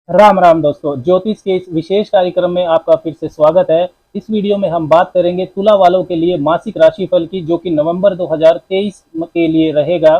राम राम दोस्तों, ज्योतिष के इस विशेष कार्यक्रम में आपका फिर से स्वागत है। इस वीडियो में हम बात करेंगे तुला वालों के लिए मासिक राशिफल की, जो कि नवंबर 2023 के लिए रहेगा।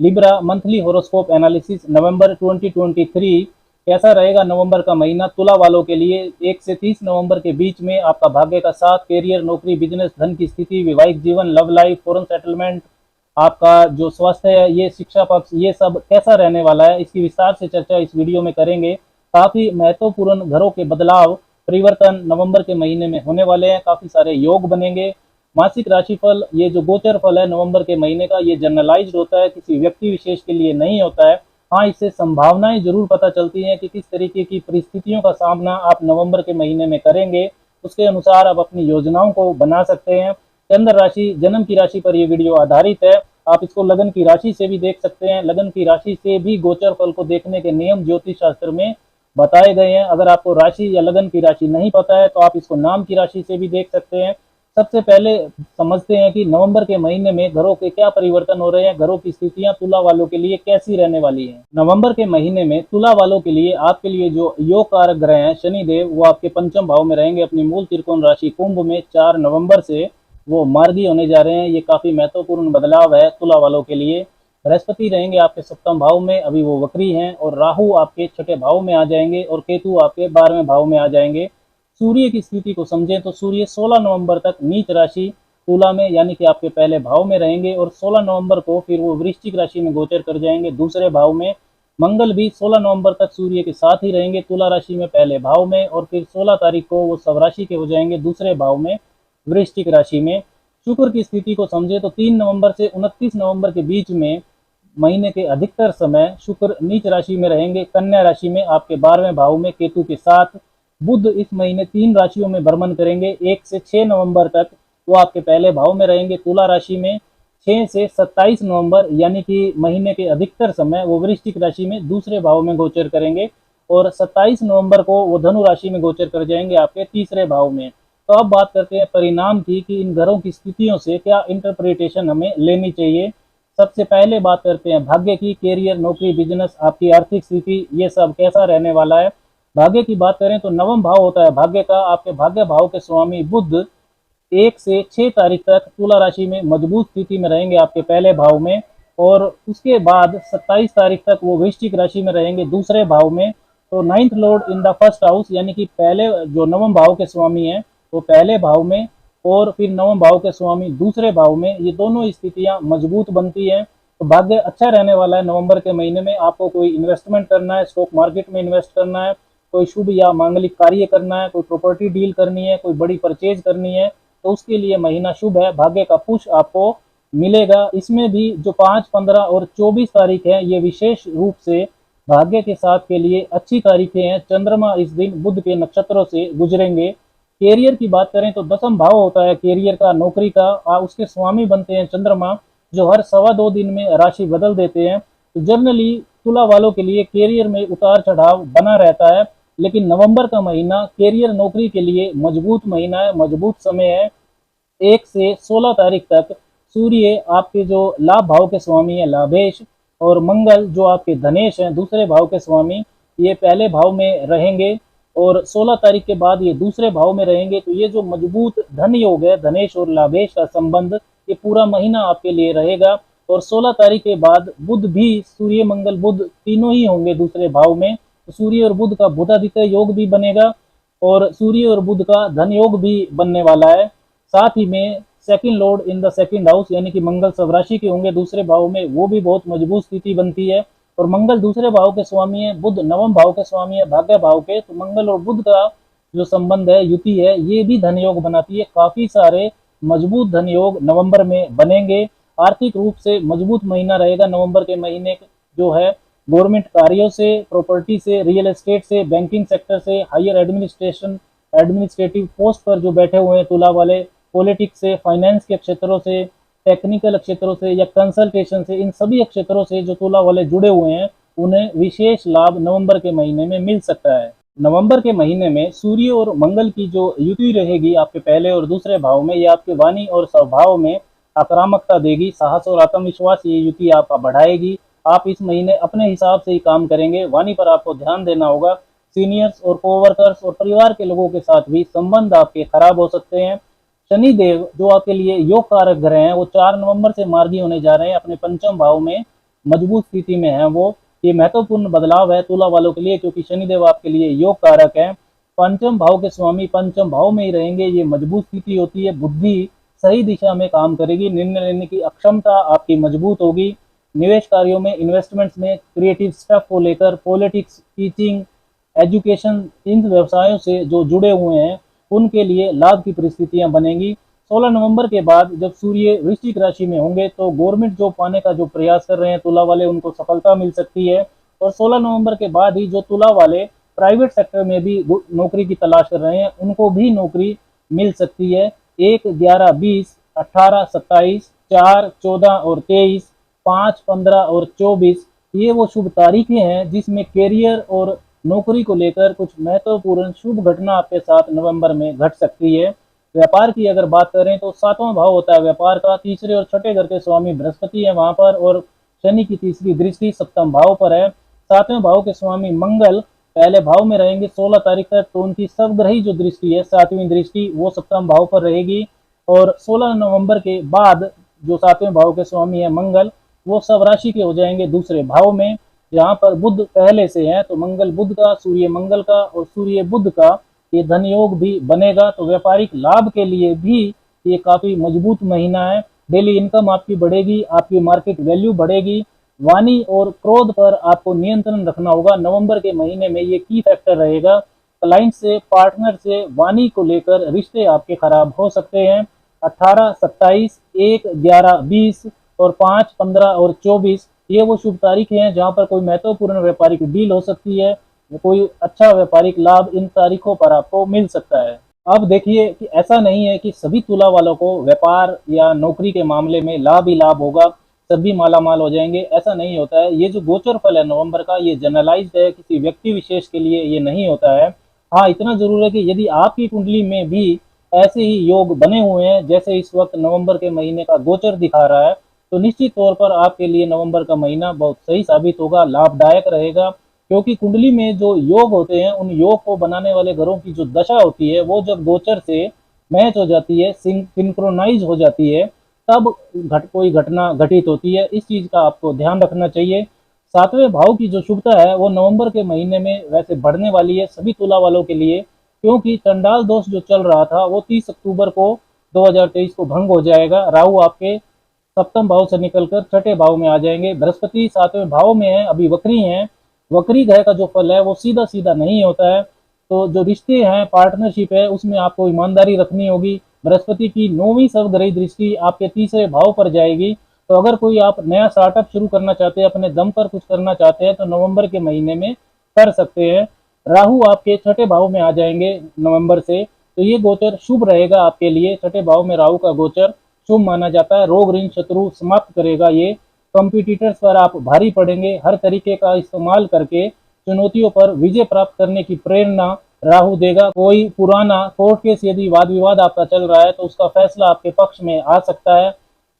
लिब्रा मंथली होरोस्कोप एनालिसिस नवंबर 2023 कैसा रहेगा। नवंबर का महीना तुला वालों के लिए 1 से 30 नवंबर के बीच में आपका भाग्य का साथ, कैरियर, नौकरी, बिजनेस, धन की स्थिति, वैवाहिक जीवन, लव लाइफ, फॉरेन सेटलमेंट, आपका जो स्वास्थ्य है, ये शिक्षा पक्ष, ये सब कैसा रहने वाला है, इसकी विस्तार से चर्चा इस वीडियो में करेंगे। काफी महत्वपूर्ण घरों के बदलाव, परिवर्तन नवंबर के महीने में होने वाले हैं। काफी सारे योग बनेंगे। मासिक राशिफल, ये जो गोचर फल है नवंबर के महीने का, ये जनरलाइज्ड होता है, किसी व्यक्ति विशेष के लिए नहीं होता है। हाँ, इससे संभावनाएं जरूर पता चलती हैं कि किस तरीके की परिस्थितियों का सामना आप नवंबर के महीने में करेंगे। उसके अनुसार आप अपनी योजनाओं को बना सकते हैं। चंद्र राशि, जन्म की राशि पर यह वीडियो आधारित है। आप इसको लगन की राशि से भी देख सकते हैं। लगन की राशि से भी गोचर फल को देखने के नियम ज्योतिष शास्त्र में बताए गए हैं। अगर आपको राशि या लगन की राशि नहीं पता है तो आप इसको नाम की राशि से भी देख सकते हैं। सबसे पहले समझते हैं कि नवंबर के महीने में घरों के क्या परिवर्तन हो रहे हैं, घरों की स्थितियां तुला वालों के लिए कैसी रहने वाली हैं। नवंबर के महीने में तुला वालों के लिए, आपके लिए जो योग कारक ग्रह हैं शनिदेव, वो आपके पंचम भाव में रहेंगे। अपनी मूल त्रिकोण राशि कुंभ में 4 नवंबर से वो मार्गी होने जा रहे हैं। ये काफी महत्वपूर्ण बदलाव है तुला वालों के लिए। बृहस्पति रहेंगे आपके सप्तम भाव में, अभी वो वक्री हैं, और राहु आपके छठे भाव में आ जाएंगे और केतु आपके 12वें भाव में आ जाएंगे। सूर्य की स्थिति को समझें तो सूर्य 16 नवंबर तक नीच राशि तुला में, यानी कि आपके पहले भाव में रहेंगे, और 16 नवंबर को फिर वो वृश्चिक राशि में गोचर कर जाएंगे दूसरे भाव में। मंगल भी 16 नवंबर तक सूर्य के साथ ही रहेंगे तुला राशि में पहले भाव में, और फिर 16 तारीख को वो स्वराशि के हो जाएंगे दूसरे भाव में वृश्चिक राशि में। शुक्र की स्थिति को समझे तो 3 नवंबर से 29 नवंबर के बीच में महीने के अधिकतर समय शुक्र नीच राशि में रहेंगे, कन्या राशि में आपके 12वें भाव में केतु के साथ। बुध इस महीने 3 राशियों में भ्रमण करेंगे। 1 से 6 नवंबर तक वो आपके पहले भाव में रहेंगे तुला राशि में। 6 से 27 नवंबर यानी कि महीने के अधिकतर समय वो वृश्चिक राशि में दूसरे भाव में गोचर करेंगे, और 27 नवंबर को वो धनु राशि में गोचर कर जाएंगे आपके तीसरे भाव में। तो अब बात करते हैं परिणाम की, कि इन ग्रहों की स्थितियों से क्या इंटरप्रिटेशन हमें लेनी चाहिए। सबसे पहले बात करते हैं भाग्य की। कैरियर, नौकरी, बिजनेस, आपकी आर्थिक स्थिति, ये सब कैसा रहने वाला है। भाग्य की बात करें तो नवम भाव होता है भाग्य का। आपके भाग्य भाव के स्वामी बुध 1 से 6 तारीख तक तुला राशि में मजबूत स्थिति में रहेंगे आपके पहले भाव में, और उसके बाद 27 तारीख तक वो वृश्चिक राशि में रहेंगे दूसरे भाव में। तो 9th Lord in the first house, यानी कि पहले जो नवम भाव के स्वामी हैं वो पहले भाव में, और फिर नवम भाव के स्वामी दूसरे भाव में, ये दोनों स्थितियां मजबूत बनती हैं। तो भाग्य अच्छा रहने वाला है नवंबर के महीने में। आपको कोई इन्वेस्टमेंट करना है, स्टॉक मार्केट में इन्वेस्ट करना है, कोई शुभ या मांगलिक कार्य करना है, कोई प्रॉपर्टी डील करनी है, कोई बड़ी परचेज करनी है, तो उसके लिए महीना शुभ है। भाग्य का पुश आपको मिलेगा। इसमें भी जो 5, 15 और 24 तारीख है, ये विशेष रूप से भाग्य के साथ के लिए अच्छी तारीखें हैं। चंद्रमा इस दिन बुध के नक्षत्रों से गुजरेंगे। कैरियर की बात करें तो 10वां भाव होता है कैरियर का, नौकरी का। उसके स्वामी बनते हैं चंद्रमा, जो हर 2.25 दिन में राशि बदल देते हैं। तो जनरली तुला वालों के लिए कैरियर में उतार चढ़ाव बना रहता है, लेकिन नवंबर का महीना कैरियर, नौकरी के लिए मजबूत महीना है, मजबूत समय है। 1 से 16 तारीख तक सूर्य आपके जो लाभ भाव के स्वामी है लाभेश, और मंगल जो आपके धनेश हैं दूसरे भाव के स्वामी, ये पहले भाव में रहेंगे, और 16 तारीख के बाद ये दूसरे भाव में रहेंगे। तो ये जो मजबूत धन योग है, धनेश और लाभेश का संबंध, ये पूरा महीना आपके लिए रहेगा। और 16 तारीख के बाद बुध भी, सूर्य मंगल बुध तीनों ही होंगे दूसरे भाव में। तो सूर्य और बुध का बुधादित्य योग भी बनेगा, और सूर्य और बुध का धन योग भी बनने वाला है। साथ ही में second Lord in the second house, यानी कि मंगल स्वराशि के होंगे दूसरे भाव में, वो भी बहुत मजबूत स्थिति बनती है। और मंगल दूसरे भाव के स्वामी है, बुध नवम भाव के स्वामी है भाग्य भाव के। तो मंगल और बुध का जो संबंध है, युति है, ये भी धन योग बनाती है। काफी सारे मजबूत धन योग नवंबर में बनेंगे। आर्थिक रूप से मजबूत महीना रहेगा नवंबर के महीने जो है। गवर्नमेंट कार्यों से, प्रॉपर्टी से, रियल एस्टेट से, बैंकिंग सेक्टर से, हायर एडमिनिस्ट्रेशन, एडमिनिस्ट्रेटिव पोस्ट पर जो बैठे हुए हैं तुला वाले, पॉलिटिक्स से, फाइनेंस के क्षेत्रों से, टेक्निकल क्षेत्रों से या कंसल्टेशन से, इन सभी क्षेत्रों से जो तुला वाले जुड़े हुए हैं, उन्हें विशेष लाभ नवंबर के महीने में मिल सकता है। नवंबर के महीने में सूर्य और मंगल की जो युति रहेगी आपके पहले और दूसरे भाव में, ये आपके वाणी और स्वभाव में आक्रामकता देगी, साहस और आत्मविश्वास ये युति आपका बढ़ाएगी। आप इस महीने अपने हिसाब से ही काम करेंगे, वाणी पर आपको ध्यान देना होगा। सीनियर्स और कोवर्कर्स और परिवार के लोगों के साथ भी संबंध आपके खराब हो सकते हैं। शनि देव जो आपके लिए योग कारक ग्रह हैं वो 4 नवंबर से मार्गी होने जा रहे हैं, अपने पंचम भाव में मजबूत स्थिति में है वो। ये महत्वपूर्ण बदलाव है तुला वालों के लिए, क्योंकि शनिदेव आपके लिए योग कारक है। पंचम भाव के स्वामी पंचम भाव में ही रहेंगे, ये मजबूत स्थिति होती है। बुद्धि सही दिशा में काम करेगी, निर्णय लेने की अक्षमता आपकी मजबूत होगी। निवेश कार्यों में, इन्वेस्टमेंट्स में, क्रिएटिव स्टफ को लेकर, पॉलिटिक्स, टीचिंग, एजुकेशन, इन व्यवसायों से जो जुड़े हुए हैं उनके लिए लाभ की परिस्थितियां बनेंगी। 16 नवंबर के बाद जब सूर्य वृश्चिक राशि में होंगे तो गवर्नमेंट जॉब पाने का जो प्रयास कर रहे हैं तुला वाले, उनको सफलता मिल सकती है। और 16 नवंबर के बाद ही जो तुला वाले प्राइवेट सेक्टर में भी नौकरी की तलाश कर रहे हैं उनको भी नौकरी मिल सकती है। 1, 11, 20, 18, 27, 4, 14 और 23, 5, 15 और 24 ये वो शुभ तारीखें हैं जिसमें कैरियर और नौकरी को लेकर कुछ महत्वपूर्ण शुभ घटना आपके साथ नवंबर में घट सकती है। व्यापार की अगर बात करें तो 7वां भाव होता है व्यापार का, तीसरे और छठे घर के स्वामी बृहस्पति है वहां पर, और शनि की तीसरी दृष्टि सप्तम भाव पर है। 7वें भाव के स्वामी मंगल पहले भाव में रहेंगे 16 तारीख तक, तो उनकी सर्वग्रही जो दृष्टि है 7वीं दृष्टि वो सप्तम भाव पर रहेगी। और 16 नवंबर के बाद जो 7वें भाव के स्वामी है मंगल, वो सब राशि के हो जाएंगे दूसरे भाव में, जहाँ पर बुध पहले से है। तो मंगल बुध का, सूर्य मंगल का और सूर्य बुध का ये धन योग भी बनेगा। तो व्यापारिक लाभ के लिए भी ये काफी मजबूत महीना है। डेली इनकम आपकी बढ़ेगी, आपकी मार्केट वैल्यू बढ़ेगी। वाणी और क्रोध पर आपको नियंत्रण रखना होगा। नवंबर के महीने में ये की फैक्टर रहेगा। क्लाइंट से, पार्टनर से वाणी को लेकर रिश्ते आपके खराब हो सकते हैं। 18, 27, 1, 11, 20 और 5, 15 और 24 ये वो शुभ तारीखें हैं जहां पर कोई महत्वपूर्ण व्यापारिक डील हो सकती है, कोई अच्छा व्यापारिक लाभ इन तारीखों पर आपको मिल सकता है। अब देखिए कि ऐसा नहीं है कि सभी तुला वालों को व्यापार या नौकरी के मामले में लाभ ही लाभ होगा, सभी माला माल हो जाएंगे, ऐसा नहीं होता है। ये जो गोचर फल है नवंबर का, ये जनरलाइज्ड है, किसी व्यक्ति विशेष के लिए ये नहीं होता है। हाँ, इतना जरूर है कि यदि आपकी कुंडली में भी ऐसे ही योग बने हुए हैं जैसे इस वक्त नवंबर के महीने का गोचर दिखा रहा है, तो निश्चित तौर पर आपके लिए नवंबर का महीना बहुत सही साबित होगा, लाभदायक रहेगा। क्योंकि कुंडली में जो योग होते हैं, उन योग को बनाने वाले ग्रहों की जो दशा होती है वो जब गोचर से मैच हो जाती है, सिंक्रोनाइज हो जाती है, तब कोई घटना घटित होती है। इस चीज का आपको ध्यान रखना चाहिए। 7वें भाव की जो शुभता है वो नवंबर के महीने में वैसे बढ़ने वाली है सभी तुला वालों के लिए, क्योंकि चंडाल दोष जो चल रहा था वो 30 अक्टूबर को 2023 को भंग हो जाएगा। राहु आपके सप्तम भाव से निकलकर छठे भाव में आ जाएंगे। बृहस्पति 7वें भाव में है, अभी वक्री हैं। वक्री ग्रह का जो फल है वो सीधा सीधा नहीं होता है। तो जो रिश्ते हैं, पार्टनरशिप है, उसमें आपको ईमानदारी रखनी होगी। बृहस्पति की 9वीं सर्वग्रही दृष्टि आपके तीसरे भाव पर जाएगी। तो अगर कोई आप नया स्टार्टअप शुरू करना चाहते हैं, अपने दम पर कुछ करना चाहते हैं, तो नवंबर के महीने में कर सकते हैं। राहु आपके छठे भाव में आ जाएंगे नवंबर से, तो ये गोचर शुभ रहेगा आपके लिए। छठे भाव में राहु का गोचर शुभ माना जाता है। रोग ऋण शत्रु समाप्त करेगा ये। कंपटीटर्स पर आप भारी पड़ेंगे। हर तरीके का इस्तेमाल करके चुनौतियों पर विजय प्राप्त करने की प्रेरणा राहु देगा। कोई पुराना कोर्ट केस यदि वाद विवाद आपका चल रहा है तो उसका फैसला आपके पक्ष में आ सकता है।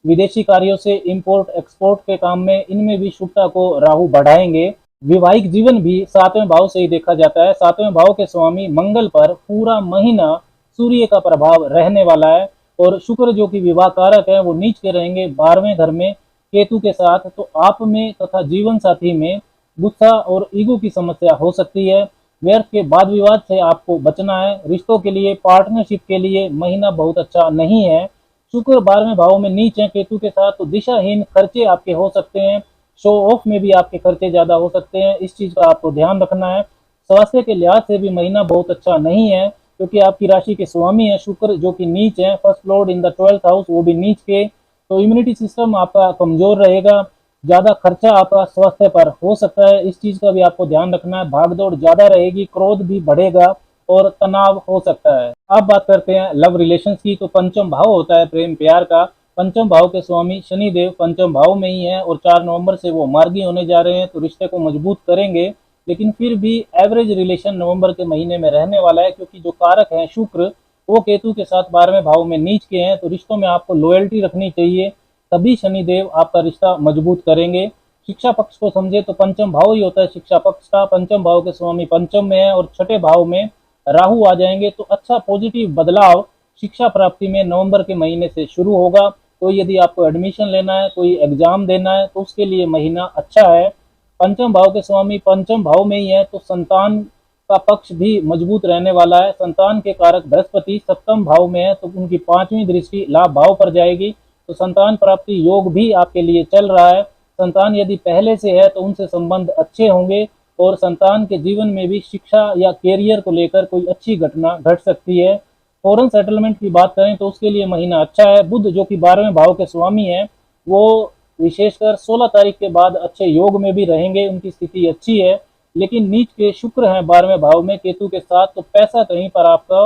विदेशी कार्यों से, इंपोर्ट एक्सपोर्ट के काम में, इनमें भी शुभता को राहु बढ़ाएंगे। वैवाहिक जीवन भी 7वें भाव से ही देखा जाता है। 7वें भाव के स्वामी मंगल पर पूरा महीना सूर्य का प्रभाव रहने वाला है, और शुक्र जो कि विवाह कारक है वो नीच के रहेंगे 12वें घर में केतु के साथ। तो आप में तथा जीवन साथी में गुस्सा और ईगो की समस्या हो सकती है। व्यर्थ के वाद विवाद से आपको बचना है। रिश्तों के लिए, पार्टनरशिप के लिए महीना बहुत अच्छा नहीं है। शुक्र 12वें भाव में नीच है केतु के साथ, तो दिशाहीन खर्चे आपके हो सकते हैं। शो ऑफ में भी आपके खर्चे ज्यादा हो सकते हैं, इस चीज का आपको ध्यान रखना है। स्वास्थ्य के लिहाज से भी महीना बहुत अच्छा नहीं है, क्योंकि आपकी राशि के स्वामी है शुक्र जो कि नीच है, first Lord in the 12th house, वो भी नीच के। तो इम्यूनिटी सिस्टम आपका कमजोर रहेगा। ज्यादा खर्चा आपका स्वास्थ्य पर हो सकता है, इस चीज का भी आपको ध्यान रखना है। भागदौड़ ज्यादा रहेगी, क्रोध भी बढ़ेगा और तनाव हो सकता है। अब बात करते हैं लव रिलेशंस की। तो पंचम भाव होता है प्रेम प्यार का। पंचम भाव के स्वामी शनि देव पंचम भाव में ही है, और 4 नवंबर से वो मार्गी होने जा रहे हैं, तो रिश्ते को मजबूत करेंगे। लेकिन फिर भी एवरेज रिलेशन नवंबर के महीने में रहने वाला है, क्योंकि जो कारक है शुक्र वो केतु के साथ 12वें भाव में नीच के हैं। तो रिश्तों में आपको लॉयल्टी रखनी चाहिए, तभी शनिदेव आपका रिश्ता मजबूत करेंगे। शिक्षा पक्ष को समझे तो पंचम भाव ही होता है शिक्षा पक्ष का। पंचम भाव के स्वामी पंचम में है और छठे भाव में राहु आ जाएंगे तो अच्छा पॉजिटिव बदलाव शिक्षा प्राप्ति में नवंबर के महीने से शुरू होगा। तो यदि आपको एडमिशन लेना है, कोई एग्जाम देना है, तो उसके लिए महीना अच्छा है। पंचम भाव के स्वामी पंचम भाव में ही है तो संतान का पक्ष भी मजबूत रहने वाला है। संतान के कारक बृहस्पति सप्तम भाव में है तो उनकी पांचवी दृष्टि लाभ भाव पर जाएगी, तो संतान प्राप्ति योग भी आपके लिए चल रहा है। संतान यदि पहले से है तो उनसे संबंध अच्छे होंगे और संतान के जीवन में भी शिक्षा या कैरियर को लेकर कोई अच्छी घटना घट सकती है। फॉरेन सेटलमेंट की बात करें तो उसके लिए महीना अच्छा है। बुध जो कि 12वें भाव के स्वामी है वो विशेषकर 16 तारीख के बाद अच्छे योग में भी रहेंगे, उनकी स्थिति अच्छी है। लेकिन नीच के शुक्र हैं 12वें भाव में केतु के साथ, तो पैसा कहीं पर आपका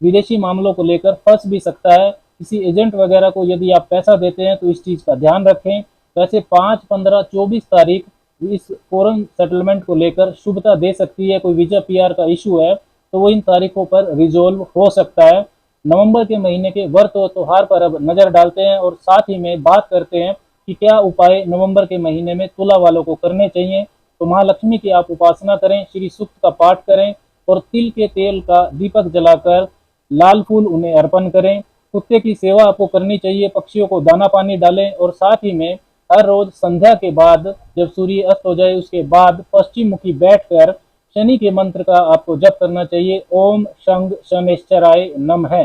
विदेशी मामलों को लेकर फंस भी सकता है। किसी एजेंट वगैरह को यदि आप पैसा देते हैं तो इस चीज़ का ध्यान रखें। वैसे 5, 15, 24 तारीख इस फॉरेन सेटलमेंट को लेकर शुभता दे सकती है। कोई वीजा पीआर का इशू है तो वो इन तारीखों पर रिजोल्व हो सकता है। नवंबर के महीने के व्रत और त्योहार पर अब नजर डालते हैं और साथ ही में बात करते हैं कि क्या उपाय नवंबर के महीने में तुला वालों को करने चाहिए। तो महालक्ष्मी की आप उपासना करें, श्री सूक्त का पाठ करें और तिल के तेल का दीपक जलाकर लाल फूल उन्हें अर्पण करें। कुत्ते की सेवा आपको करनी चाहिए, पक्षियों को दाना पानी डालें और साथ ही में हर रोज संध्या के बाद जब सूर्य अस्त हो जाए उसके बाद पश्चिम मुखी बैठकर शनि के मंत्र का आपको जप करना चाहिए। ओम शंग शनेश्चराय नमः।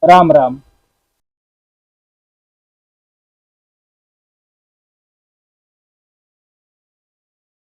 राम राम।